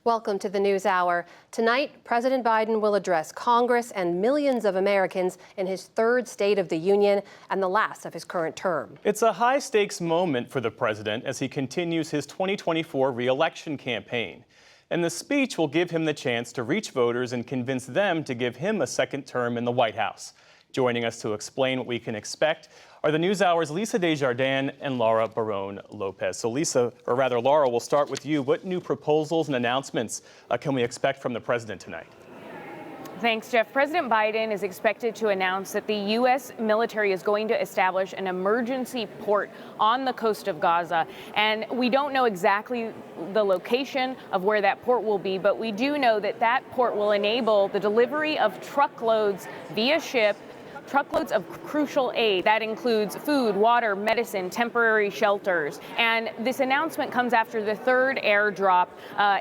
Welcome to the News Hour. Tonight, President Biden will address Congress and millions of Americans in his third State of the Union and the last of his current term. It's a high-stakes moment for the president as he continues his 2024 re-election campaign. And the speech will give him the chance to reach voters and convince them to give him a second term in the White House. Joining us to explain what we can expect are the NewsHour's Lisa Desjardins and Laura Barone-Lopez. So Laura, we'll start with you. What new proposals and announcements can we expect from the president tonight? Thanks, Jeff. President Biden is expected to announce that the U.S. military is going to establish an emergency port on the coast of Gaza. And we don't know exactly the location of where that port will be, but we do know that that port will enable the delivery of truckloads via ship, truckloads of crucial aid. That includes food, water, medicine, temporary shelters. And this announcement comes after the third airdrop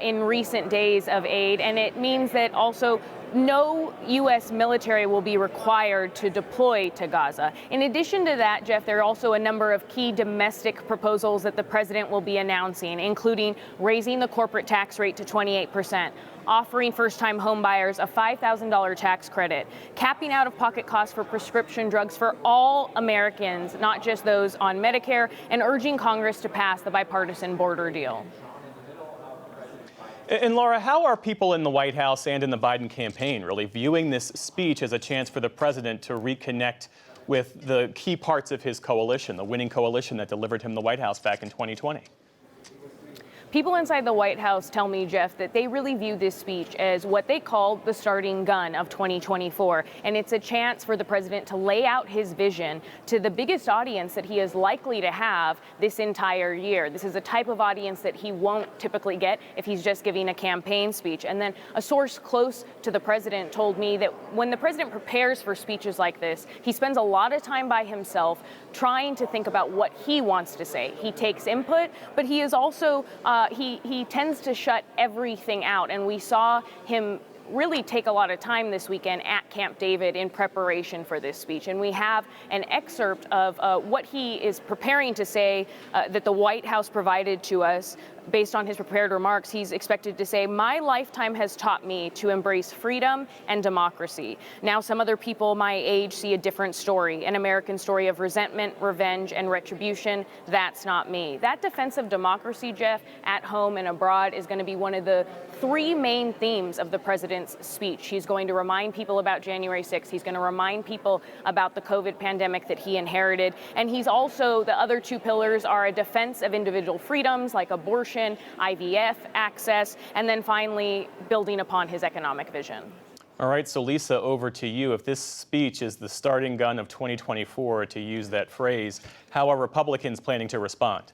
in recent days of aid. And it means that also no U.S. military will be required to deploy to Gaza. In addition to that, Jeff, there are also a number of key domestic proposals that the president will be announcing, including raising the corporate tax rate to 28%, offering first-time homebuyers a $5,000 tax credit, capping out-of-pocket costs for prescription drugs for all Americans, not just those on Medicare, and urging Congress to pass the bipartisan border deal. And Laura, how are people in the White House and in the Biden campaign really viewing this speech as a chance for the president to reconnect with the key parts of his coalition, the winning coalition that delivered him the White House back in 2020? People inside the White House tell me, Jeff, that they really view this speech as what they call the starting gun of 2024. And it's a chance for the president to lay out his vision to the biggest audience that he is likely to have this entire year. This is a type of audience that he won't typically get if he's just giving a campaign speech. And then a source close to the president told me that when the president prepares for speeches like this, he spends a lot of time by himself trying to think about what he wants to say. He takes input, but he is also he tends to shut everything out, and we saw him really take a lot of time this weekend at Camp David in preparation for this speech. And we have an excerpt of what he is preparing to say that the White House provided to us. Based on his prepared remarks, he's expected to say, "My lifetime has taught me to embrace freedom and democracy. Now some other people my age see a different story, an American story of resentment, revenge, and retribution. That's not me." That defense of democracy, Jeff, at home and abroad is going to be one of the three main themes of the president's speech. He's going to remind people about January 6th. He's going to remind people about the COVID pandemic that he inherited. And he's also, the other two pillars are a defense of individual freedoms like abortion, IVF access, and then finally building upon his economic vision. All right, so Lisa, over to you. If this speech is the starting gun of 2024, to use that phrase, how are Republicans planning to respond?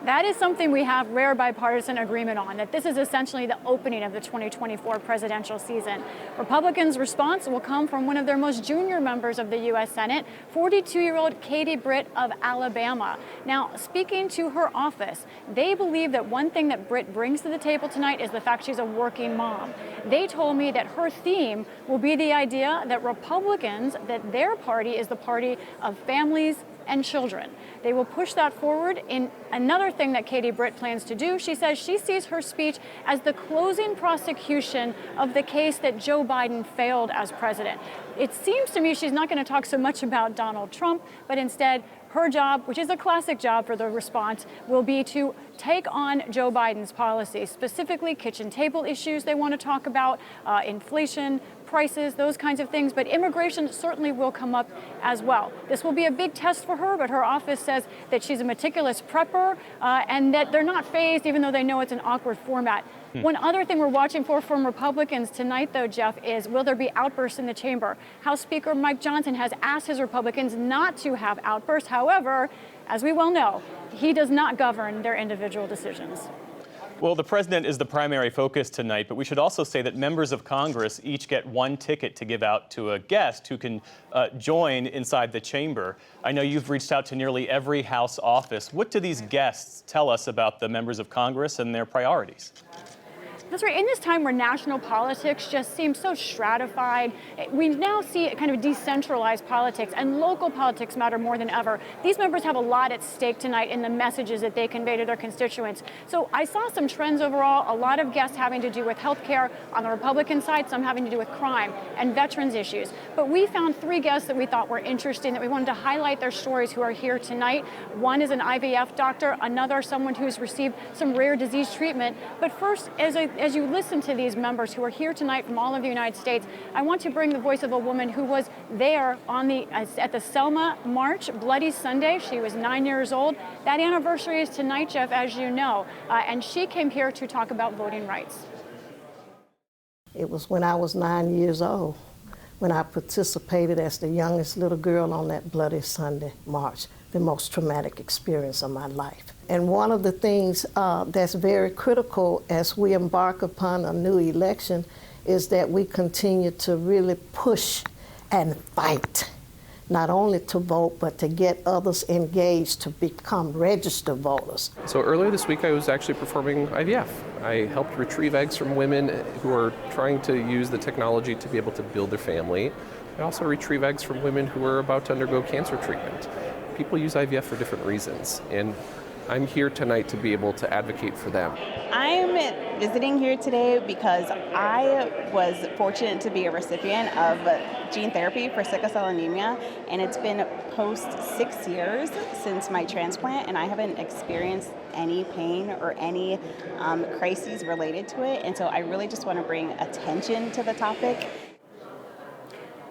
That is something we have rare bipartisan agreement on, that this is essentially the opening of the 2024 presidential season. Republicans' response will come from one of their most junior members of the U.S. Senate, 42-year-old Katie Britt of Alabama. Now, speaking to her office, they believe that one thing that Britt brings to the table tonight is the fact she's a working mom. They told me that her theme will be the idea that Republicans, that their party is the party of families and children. They will push that forward. In another thing that Katie Britt plans to do, she says she sees her speech as the closing prosecution of the case that Joe Biden failed as president. It seems to me she's not going to talk so much about Donald Trump, but instead her job, which is a classic job for the response, will be to take on Joe Biden's policies, specifically kitchen table issues they want to talk about, inflation, prices, those kinds of things, but immigration certainly will come up as well. This will be a big test for her, but her office says that she's a meticulous prepper and that they're not fazed, even though they know it's an awkward format. One other thing we're watching for from Republicans tonight, though, Jeff, is will there be outbursts in the chamber? House Speaker Mike Johnson has asked his Republicans not to have outbursts. However, as we well know, he does not govern their individual decisions. Well, the president is the primary focus tonight, but we should also say that members of Congress each get one ticket to give out to a guest who can join inside the chamber. I know you've reached out to nearly every House office. What do these guests tell us about the members of Congress and their priorities? That's right. In this time where national politics just seems so stratified, we now see kind of decentralized politics, and local politics matter more than ever. These members have a lot at stake tonight in the messages that they convey to their constituents. So I saw some trends overall, a lot of guests having to do with health care on the Republican side, some having to do with crime and veterans issues. But we found 3 guests that we thought were interesting, that we wanted to highlight their stories who are here tonight. One is an IVF doctor, another someone who's received some rare disease treatment. But first, as you listen to these members who are here tonight from all over the United States, I want to bring the voice of a woman who was there at the Selma March, Bloody Sunday. She was 9 years old. That anniversary is tonight, Jeff, as you know, and she came here to talk about voting rights. It was when I was 9 years old when I participated as the youngest little girl on that Bloody Sunday March, the most traumatic experience of my life. And one of the things that's very critical as we embark upon a new election is that we continue to really push and fight, not only to vote, but to get others engaged to become registered voters. So earlier this week I was actually performing IVF. I helped retrieve eggs from women who are trying to use the technology to be able to build their family. I also retrieve eggs from women who are about to undergo cancer treatment. People use IVF for different reasons, and I'm here tonight to be able to advocate for them. I'm visiting here today because I was fortunate to be a recipient of gene therapy for sickle cell anemia, and it's been post 6 years since my transplant, and I haven't experienced any pain or any crises related to it, and so I really just want to bring attention to the topic.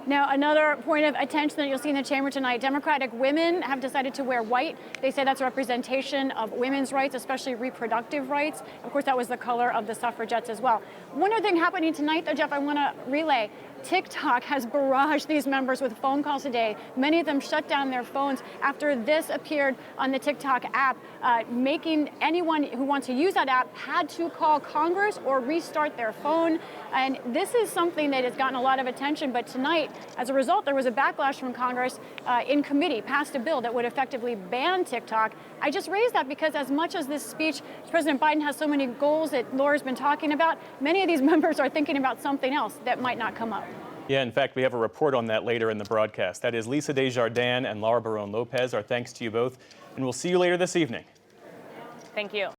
Now, another point of attention that you'll see in the chamber tonight, Democratic women have decided to wear white. They say that's a representation of women's rights, especially reproductive rights. Of course, that was the color of the suffragettes as well. One other thing happening tonight, though, Jeff, I want to relay. TikTok has barraged these members with phone calls today. Many of them shut down their phones after this appeared on the TikTok app, making anyone who wants to use that app had to call Congress or restart their phone. And this is something that has gotten a lot of attention, but tonight, as a result, there was a backlash from Congress in committee, passed a bill that would effectively ban TikTok. I just raised that because as much as this speech, President Biden has so many goals that Laura's been talking about, many of these members are thinking about something else that might not come up. Yeah, in fact, we have a report on that later in the broadcast. That is Lisa Desjardins and Laura Barone Lopez. Our thanks to you both, and we'll see you later this evening. Thank you.